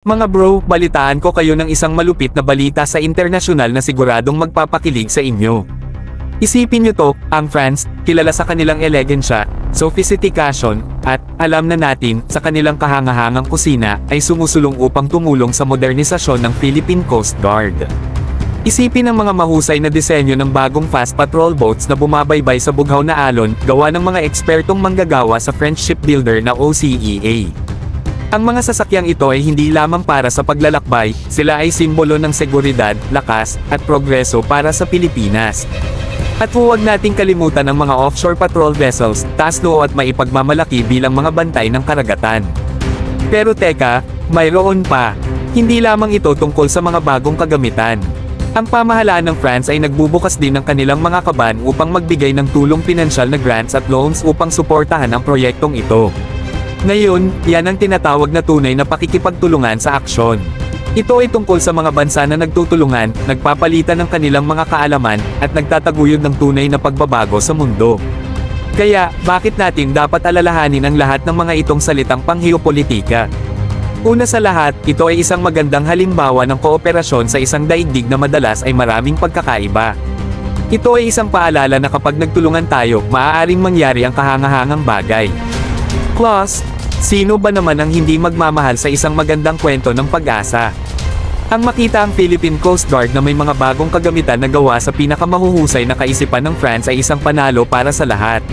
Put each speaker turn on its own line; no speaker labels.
Mga bro, balitaan ko kayo ng isang malupit na balita sa internasyonal na siguradong magpapakilig sa inyo. Isipin nyo to, ang France, kilala sa kanilang elegensya, sophistication, at, alam na natin, sa kanilang kahangahangang kusina, ay sumusulong upang tumulong sa modernisasyon ng Philippine Coast Guard. Isipin ang mga mahusay na disenyo ng bagong fast patrol boats na bumabaybay sa bughaw na alon, gawa ng mga ekspertong manggagawa sa French shipbuilder na OCEA. Ang mga sasakyang ito ay hindi lamang para sa paglalakbay, sila ay simbolo ng seguridad, lakas, at progreso para sa Pilipinas. At huwag nating kalimutan ang mga offshore patrol vessels, taas noo at maipagmamalaki bilang mga bantay ng karagatan. Pero teka, mayroon pa. Hindi lamang ito tungkol sa mga bagong kagamitan. Ang pamahalaan ng France ay nagbubukas din ng kanilang mga kaban upang magbigay ng tulong pinansyal na grants at loans upang suportahan ang proyektong ito. Ngayon, yan ang tinatawag na tunay na pakikipagtulungan sa aksyon. Ito ay tungkol sa mga bansa na nagtutulungan, nagpapalitan ng kanilang mga kaalaman, at nagtataguyod ng tunay na pagbabago sa mundo. Kaya, bakit natin dapat alalahanin ang lahat ng mga itong salitang pangheopolitika? Una sa lahat, ito ay isang magandang halimbawa ng kooperasyon sa isang daigdig na madalas ay maraming pagkakaiba. Ito ay isang paalala na kapag nagtulungan tayo, maaaring mangyari ang kahangahangang bagay. Plus, sino ba naman ang hindi magmamahal sa isang magandang kwento ng pag-asa? Ang makita ang Philippine Coast Guard na may mga bagong kagamitan na gawa sa pinakamahuhusay na kaisipan ng France ay isang panalo para sa lahat.